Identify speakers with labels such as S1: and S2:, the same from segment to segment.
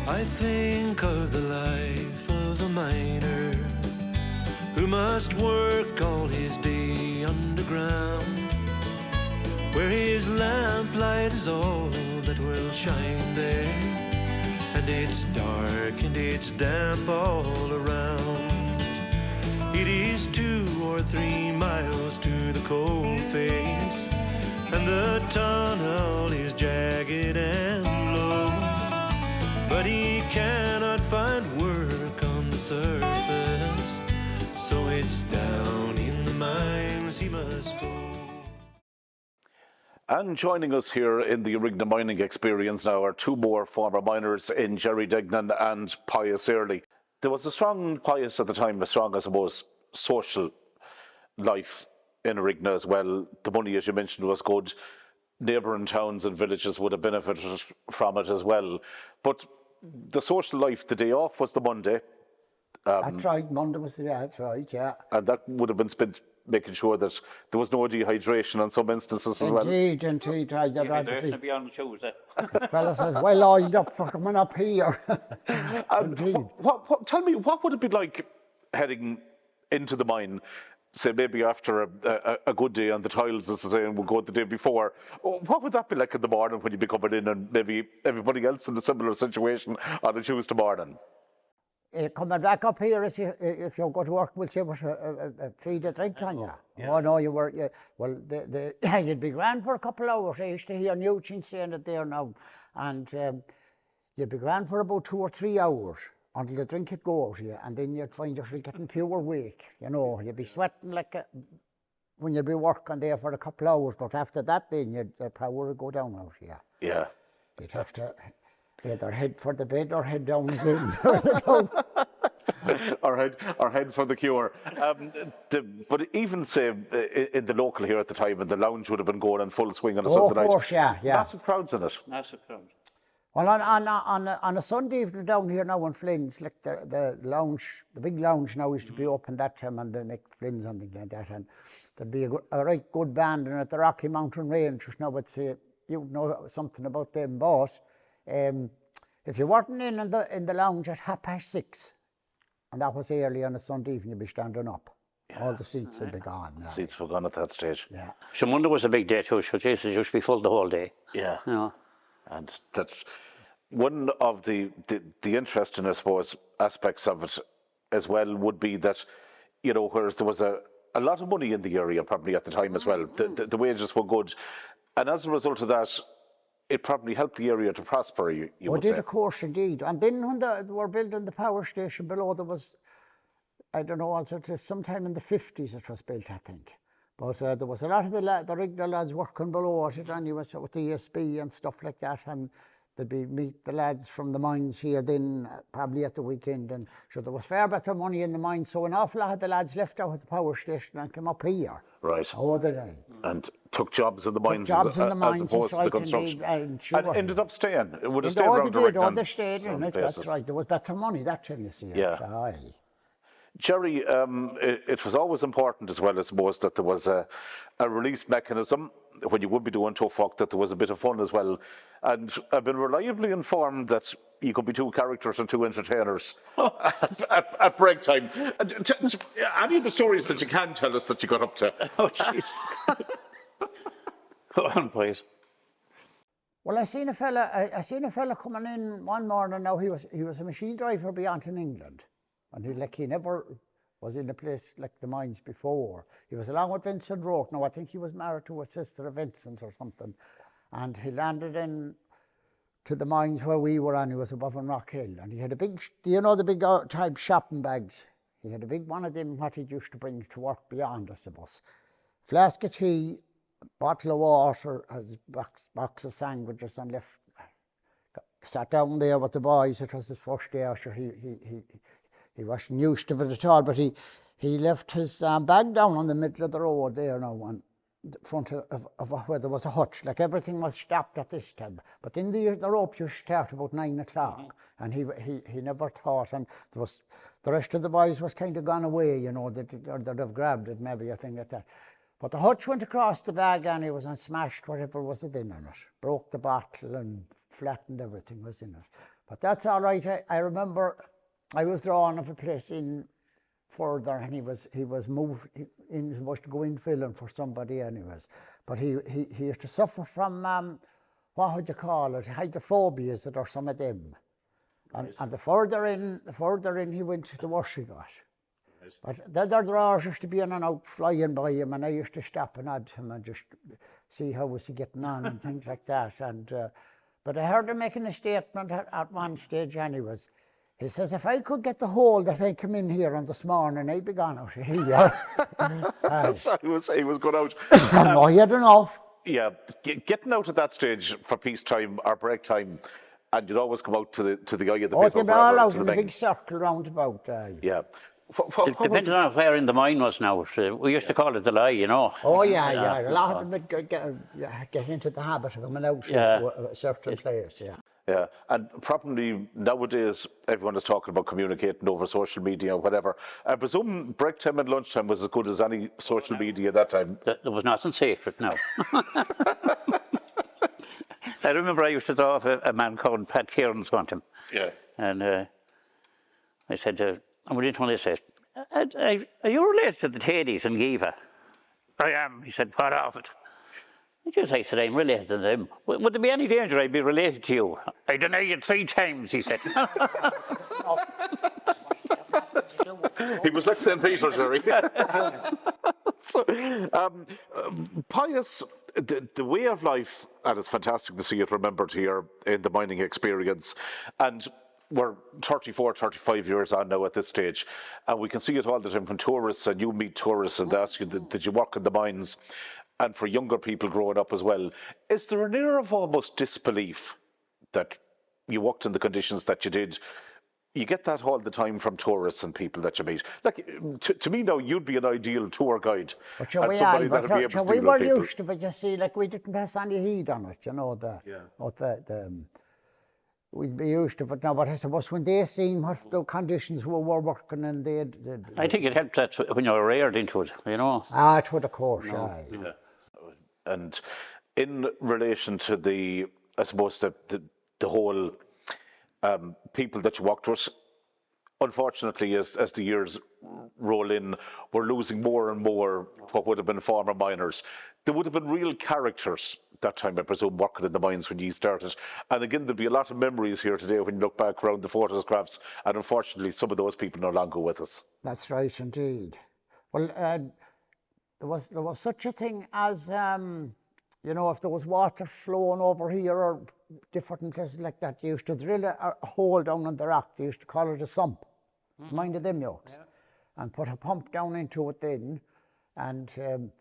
S1: I think of the life of a miner who must work all his day underground, where his lamplight is all that will shine there, and it's dark and it's damp all around. It is 2 or 3 miles to the coal face, and the tunnel is jagged and low, but he cannot find work on the surface, so it's down in the mines he must go.
S2: And joining us here in the Duignan mining experience now are 2 more former miners in Gerry Duignan and Pius Earley. There was a strong Pius at the time, a strong, I suppose, social life in Duignan as well. The money, as you mentioned, was good. Neighbouring towns and villages would have benefited from it as well. But the social life, the day off was the Monday.
S3: That's right, Monday was the day, that's right, yeah.
S2: And that would have been spent making sure that there was no dehydration in some instances as well.
S3: Indeed, I'd
S4: to be on Tuesday.
S3: This fella says, well oiled up for coming up here. Indeed.
S2: Tell me, what would it be like heading into the mine, say maybe after a good day on the tiles, as I say, and we'll go the day before? What would that be like in the morning when you'd be coming in and maybe everybody else in a similar situation on a Tuesday morning?
S3: Coming back up here, if you go to work, we'll say it was a 3-day drink, can you? Yeah. Oh no, you were, well, you'd be grand for a couple of hours. I used to hear Nugent saying it there now, and you'd be grand for about 2 or 3 hours until the drink would go out of you, and then you'd find yourself getting pure weak. You know, you'd be sweating like when you'd be working there for a couple of hours, but after that, then the power would go down out of you. Yeah. You'd have to either head for the bed or head down again.
S2: Or head for the cure. But even say in the local here at the time, and the lounge would have been going in full swing on a Sunday night.
S3: Of course, yeah.
S2: Massive crowds in it.
S4: Massive crowds.
S3: Well, on a Sunday evening down here now in Flynn's, like the lounge, the big lounge now used to be open that time, and they make Flynn's and things like that, and there'd be a right good band, and at the Rocky Mountain Rangers now would say, you know something about them, boss. If you weren't in the lounge at 6:30, and that was early on a Sunday evening, you'd be standing up. Yeah. All the seats would be gone.
S2: The seats were gone at that stage.
S3: Yeah.
S4: So Monday was a big day too, so Jesus used to be full the whole day.
S2: Yeah.
S4: You know.
S2: And that's one of the interesting, I suppose, aspects of it as well would be that, you know, whereas there was a lot of money in the area probably at the time as well, the wages were good. And as a result of that, it probably helped the area to prosper, you would say.
S3: It did, of course, indeed. And then when they were building the power station below, there was, I don't know, was it sometime in the 50s it was built, I think. But there was a lot of the regular lads working below it, and you was with the ESB and stuff like that, and they'd meet the lads from the mines here then, probably at the weekend, and so there was far better money in the mines, so an awful lot of the lads left out at the power station and came up here.
S2: Right.
S3: Oh, did they?
S2: And took jobs in the mines,
S3: as
S2: opposed to the construction.
S3: And
S2: ended up staying. It would have stayed
S3: around
S2: Duignan.
S3: They stayed in it, that's right. There was better money that time, you see.
S2: Yeah.
S3: Aye.
S2: Gerry, it was always important as well, I suppose, that there was a release mechanism when you would be doing tough work, that there was a bit of fun as well. And I've been reliably informed that you could be 2 characters and 2 entertainers at break time. Any of the stories that you can tell us that you got up to?
S4: Oh, jeez. Go on, please.
S3: Well, I seen a fella coming in one morning. Now he was a machine driver beyond in England, and he never was in a place like the mines before. He was along with Vincent Rourke. Now I think he was married to a sister of Vincent's or something, and he landed in to the mines where we were on. He was above in Rock Hill, and he had a big, do you know the big type shopping bags? He had a big one of them, what he used to bring to work beyond, I suppose. Flask of tea, bottle of water, a box of sandwiches, and left. Sat down there with the boys. It was his first day. Sure, he wasn't used to it at all, but he left his bag down on the middle of the road there now, on the front of where there was a hutch. Like everything was stopped at this time. But in the rope you start about 9 o'clock, and he never thought. And there was the rest of the boys was kind of gone away, you know, they'd have grabbed it maybe, a thing like that. But the hutch went across the bag and it was smashed whatever was within it. Broke the bottle and flattened everything was in it. But that's all right. I remember I was drawing of a place in further, and he was moved. He was to go in filling for somebody anyways. But he used to suffer from what would you call it? Hydrophobia, is it, or some of them? And the further in he went, the worse he got. But the other drawers used to be in and out flying by him, and I used to stop and add him and just see how was he getting on and things like that. And but I heard him making a statement at one stage, anyways. He says, if I could get the hole that I come in here on this morning, I'd be gone out of here.
S2: So he was going out.
S3: No, he had enough.
S2: Yeah, getting out at that stage for peacetime or break time, and you'd always come out to the eye of the pit.
S3: Oh, they'd be all out in a big circle round about.
S2: Yeah.
S4: Depending on where in the mine was now. We used to call it the lie, you know.
S3: Oh, yeah. A lot of them would get into the habit of coming out to a certain place, yeah.
S2: Yeah, and probably nowadays everyone is talking about communicating over social media or whatever. I presume break time and lunchtime was as good as any social media at that time.
S4: There was nothing sacred now. I remember I used to draw off a man called Pat Cairns one time.
S2: Yeah.
S4: And I said, I went into one of these, are you related to the Tadies and Giva? I am. He said, what of it? I said, I'm related to them. Would there be any danger I'd be related to you? I deny it 3 times, he said.
S2: He was like St. Peter, Gerry. So, Pius, the way of life, and it's fantastic to see it remembered here in the mining experience, and we're 34, 35 years on now at this stage, and we can see it all the time from tourists, and you meet tourists and they ask you, did you work in the mines? And for younger people growing up as well, is there an air of almost disbelief that you worked in the conditions that you did? You get that all the time from tourists and people that you meet. Like, to me now, you'd be an ideal tour guide.
S3: But we were used to it, you see, like we didn't pass any heat on it, you know, we'd be used to it now, but I suppose when they seen what the conditions we were working in,
S4: I think it helped that when you were reared into it, you know.
S3: Ah, it would, of course,
S2: Yeah. And in relation to the whole people that you walked with, unfortunately, as the years roll in, we're losing more and more what would have been former miners. There would have been real characters that time, I presume, working in the mines when you started. And again, there'll be a lot of memories here today when you look back around the photographs, and unfortunately, some of those people no longer with us.
S3: That's right, indeed. Well, there was such a thing as, you know, if there was water flowing over here or different places like that, they used to drill a hole down in the rock. They used to call it a sump. Mind of them yokes. Yeah. And put a pump down into it then, and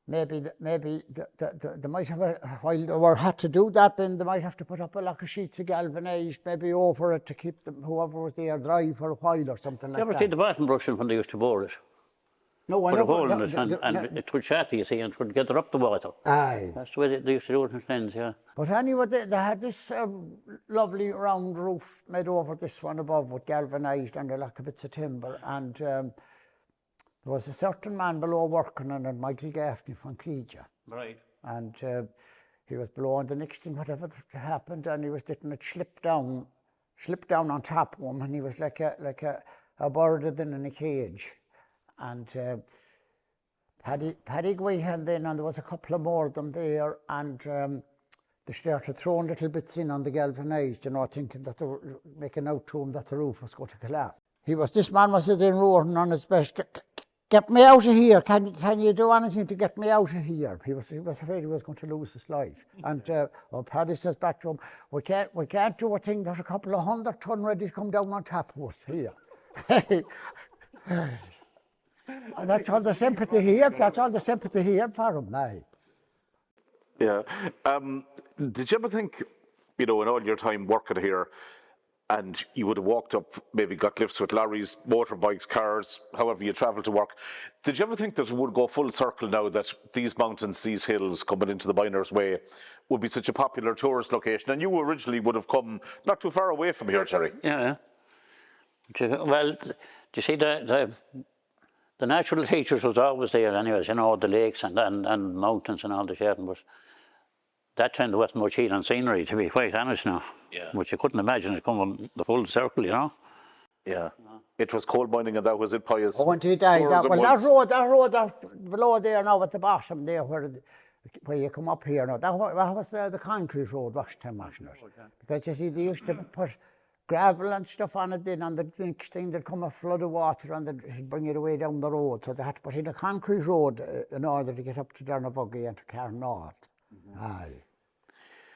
S3: maybe they might have while they had to do that, then they might have to put up a lot of sheets of galvanised maybe over it to keep them, whoever was there, dry for a while or something like that.
S4: You ever see the bottom brushing when they used to bore it?
S3: No,
S4: put a hole in it, and it would shatter, you see, and it would gather up the water.
S3: Aye.
S4: That's the way they used to do it in Friends, yeah.
S3: But anyway, they had this lovely round roof made over this one above with galvanised and a lot of bits of timber, and there was a certain man below working on it, Michael Gaffney from Clegia.
S4: Right.
S3: And he was below, and the next thing, whatever happened, and he was letting it slip down on top of him, and he was like a bird in a cage. And Paddy Duignan then, and there was a couple of more of them there, and they started throwing little bits in on the galvanised, you know, thinking that they were making out to him that the roof was going to collapse. This man was sitting roaring on his best, get me out of here, can you do anything to get me out of here? He was afraid he was going to lose his life. And Paddy says back to him, we can't do a thing, there's a couple of 100-ton ready to come down on top of us here. That's all the sympathy here. That's all the sympathy here for him now.
S2: Yeah. Did you ever think, you know, in all your time working here, and you would have walked up, maybe got lifts with lorries, motorbikes, cars, however you travel to work, did you ever think that it would go full circle now that these mountains, these hills coming into the Miners' Way would be such a popular tourist location? And you originally would have come not too far away from here, Gerry.
S4: Yeah. Well, do you see the natural features was always there anyways, you know, the lakes and mountains and all the shit, but that time there wasn't much heat on scenery, to be quite honest now.
S2: Yeah.
S4: Which you couldn't imagine it coming the full circle, you know.
S2: Yeah. It was coal mining, and that was it, Pius.
S3: Oh, and he died.
S2: Sure as
S3: That,
S2: it
S3: well,
S2: was.
S3: that road below there now at the bottom there where you come up here now, that was the concrete road last time, wasn't it? Because you see, they used to put gravel and stuff on it then, and the next thing there'd come a flood of water and they'd bring it away down the road. So they had to put in a concrete road in order to get up to Dernovuggy and to Cairn North. Aye.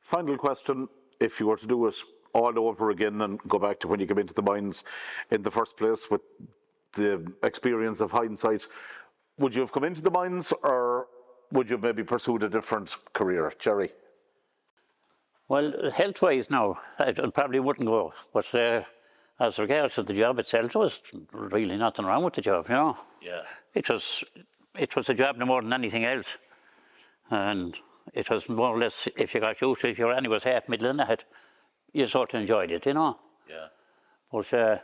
S2: Final question, if you were to do it all over again and go back to when you came into the mines in the first place with the experience of hindsight, would you have come into the mines or would you have maybe pursued a different career, Gerry?
S4: Well, health-wise now, I probably wouldn't go. But as regards to the job itself, there was really nothing wrong with the job, you know.
S2: Yeah.
S4: It was a job no more than anything else. And it was more or less, if you got used to it, if you were anywhere half middle in it, you sort of enjoyed it, you know.
S2: Yeah.
S4: But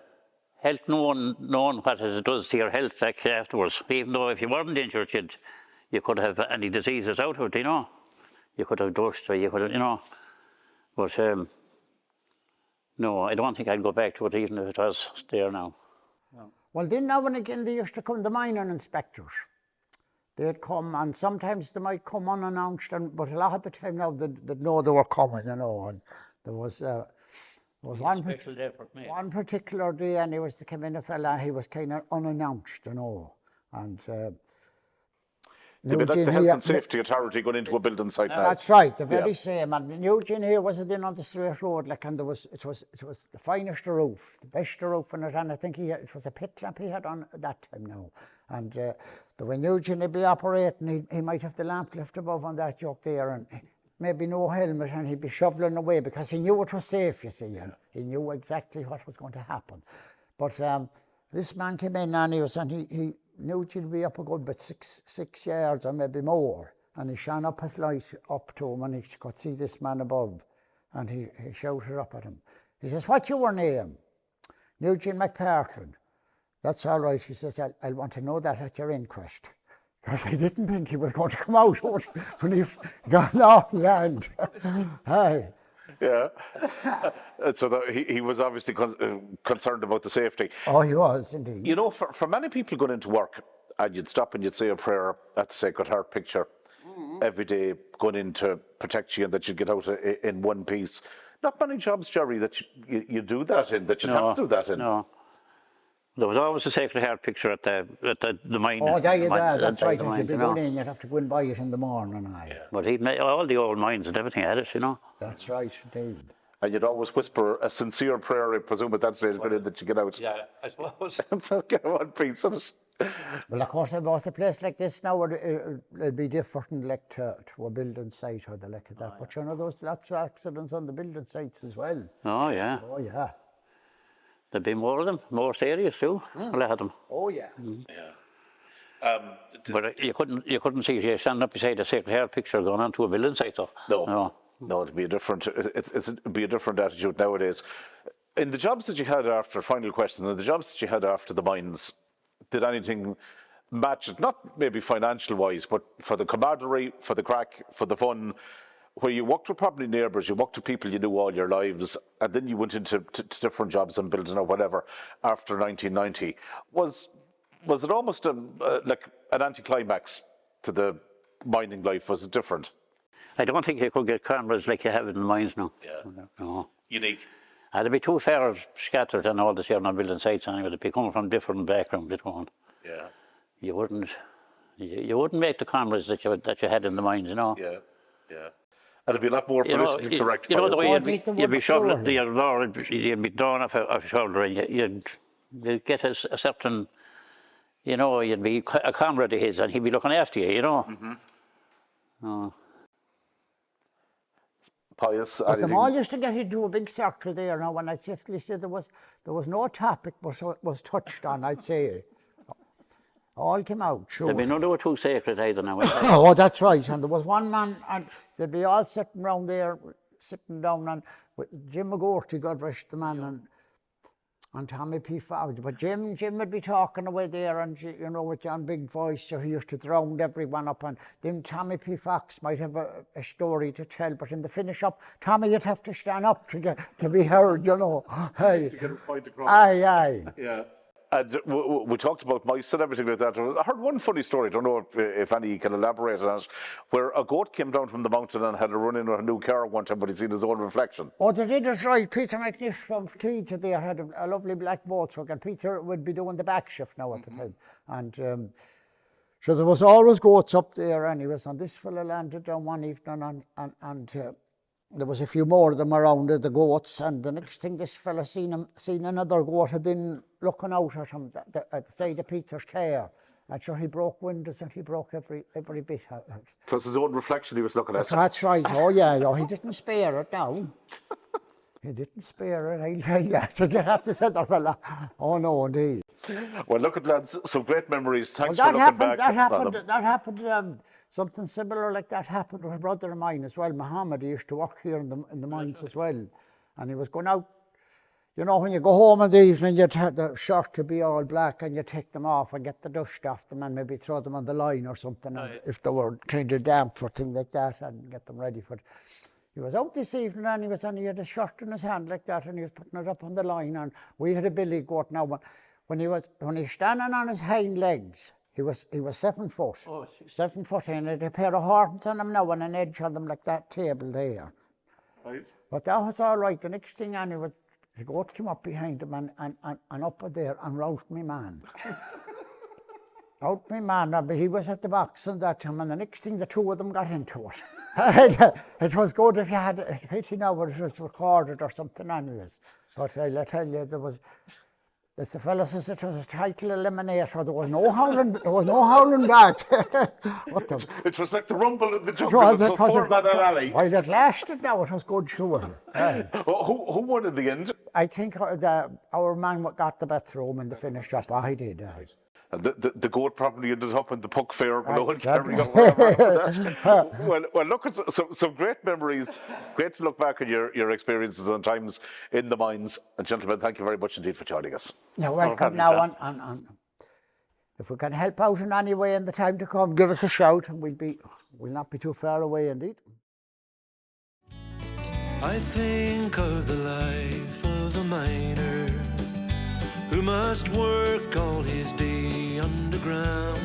S4: health, knowing what it does to your health like afterwards, even though if you weren't injured, you could have any diseases out of it, you know. You could have dust or you could have, you know. But no, I don't think I'd go back to it even if it was there now. No.
S3: Well, then now and again they used to come, the mining inspectors. They'd come, and sometimes they might come unannounced, but a lot of the time now they'd know they were coming, you know. And there was one particular day, and he was to come in a fella, he was kind of unannounced, you know. And
S2: They'd be like the Health and Safety Authority going into a building site now.
S3: That's right, the very same. And Eugene here was in on the straight road, like, and it was the finest roof, the best roof in it, and I think it was a pit lamp he had on at that time now. And when Eugene would be operating, he might have the lamp left above on that joke there, and maybe no helmet, and he'd be shoveling away because he knew it was safe, you see, and he knew exactly what was going to happen. But this man came in and he knew he'd be up a good bit, six yards or maybe more, and he shone up his light up to him, and he could see this man above, and he shouted up at him. He says, "What's your name?" "Eugene McPartlin." "That's all right," he says, I'll want to know that at your inquest. Because I didn't think he was going to come out when he got off land. Aye.
S2: Yeah. So that he was obviously concerned about the safety.
S3: Oh, he was indeed.
S2: You know, for many people going into work, and you'd stop and you'd say a prayer at the Sacred Heart picture every day, going in to protect you and that you'd get out in one piece. Not many jobs, Gerry, that you do that in, that you'd have to do that in.
S4: No. There was always a Sacred Heart picture at the mine.
S3: Oh, that's right. If you'd be
S4: you know.
S3: going in, you'd have to go and buy it in the morning. Aye.
S4: Yeah. But he'd made all the old mines and everything had it, you know.
S3: That's right, indeed.
S2: And you'd always whisper a sincere prayer, I presume, at that stage, going in that you get out.
S4: Yeah, I suppose.
S2: So get one piece of it.
S3: Well, of course, if it was a place like this now, it'd be different, like to a building site or the like of that. But you know, there's lots of accidents on the building sites as well.
S4: Oh, yeah.
S3: Oh, yeah.
S4: There'd be more of them, more serious too. A lot of them.
S3: Oh, yeah.
S2: Yeah.
S4: But you couldn't see you standing up beside a Sacred Heart picture going onto a building site though.
S2: No, it'd be a different. It'd be a different attitude nowadays. In the jobs that you had after, final question, in the jobs that you had after the mines, did anything match it? Not maybe financial wise, but for the camaraderie, for the crack, for the fun, where you worked with probably neighbours, you worked with people you knew all your lives, and then you went into different jobs and building or whatever after 1990. Was it almost like an anticlimax to the mining life? Was it different?
S4: I don't think you could get cameras like you have in the mines now.
S2: Yeah.
S4: No.
S2: Unique.
S4: They'd be too far scattered and all this here on building sites anyway. They'd be coming from different backgrounds at one.
S2: Yeah.
S4: You wouldn't make the cameras that you had in the mines, you know.
S2: Yeah. Yeah. And it'd be a lot more politically correct.
S4: You know the way you'd be shoveling
S3: surely.
S4: your door, you'd be drawn off a shoulder, and you'd get a certain, you know, you'd be a comrade of his, and he'd be looking after you, you know. Oh.
S2: Pius,
S3: But them all used to get into a big circle there now, and I'd safely say there was no topic was touched on, I'd say. All came out, sure.
S4: There'd be none that were too sacred either now.
S3: Oh, that's right. And there was one man, and they'd be all sitting round there, sitting down, and with Jim McGorty, God rest the man, and And Tommy P. Fox. But Jim would be talking away there, and you know, with John big voice, so he used to drown everyone up. And then Tommy P. Fox might have a story to tell, but in the finish up, Tommy, you'd have to stand up to be heard, you know. Hey.
S2: To get his point across.
S3: Aye.
S2: Yeah. And we talked about mice and everything like that. I heard one funny story, I don't know if any can elaborate on it, where a goat came down from the mountain and had a run in with a new car one time, but he'd seen his own reflection.
S3: Oh, they did us right. Peter McNish from Teach there had a lovely black Volkswagen. Peter would be doing the back shift now at the time. And so there was always goats up there anyways. And this fella landed down one evening and there was a few more of them around the goats, and the next thing this fella seen another goat had been looking out at him at the side of Peter's car. And sure, he broke windows and he broke every bit out.
S2: It was his own reflection he was looking at.
S3: That's right. Oh yeah, he didn't spare it now. He didn't spare it. I'll tell you. To get at this other fella. Oh no, indeed.
S2: Well, look at lads, some great memories. Thanks
S3: Well,
S2: for looking back.
S3: That happened. Something similar like that happened with a brother of mine as well, Mohammed. He used to work here in the mines as well, and he was going out. You know, when you go home in the evening, you'd have the shirt to be all black, and you take them off and get the dust off them, and maybe throw them on the line or something, and if they were kind of damp or things like that, and get them ready for it. He was out this evening, and he had a shirt in his hand like that, and he was putting it up on the line, and we had a billy goat now. When he's standing on his hind legs, he was 7 foot. Oh, 7 foot, and he had a pair of horns on him now and an edge on them like that table there.
S2: Right.
S3: But that was all right. The next thing on, the goat came up behind him and up there and roused me man. Out me man, he was at the box and that time, and the next thing the two of them got into it. It was good if you had a pity now, but it was recorded or something anyways. But I'll tell you, as the fellow says, it was a title eliminator. There was no howling back.
S2: It was like the rumble in the jungle. It was a four-man alley.
S3: While it lasted now, it was good sure.
S2: Who won in the end?
S3: I think our man got the bathroom in the finish up. I did.
S2: And the goat probably ended up in the puck fair below and carrying on. Well, look, at some great memories. Great to look back at your experiences and times in the mines. And gentlemen, thank you very much indeed for joining us.
S3: You're welcome now. And if we can help out in any way in the time to come, give us a shout, and we'll not be too far away indeed.
S1: I think of the life of the miner who must work all his day underground,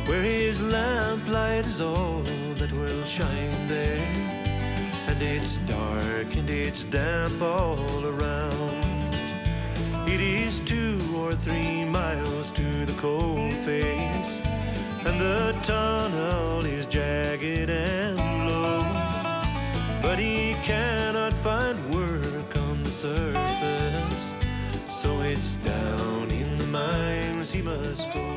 S1: where his lamplight is all that will shine there, and it's dark and it's damp all around. It is 2 or 3 miles to the coal face, and the tunnel is jagged and low, but he cannot find work on the surface. So it's down in the mines he must go.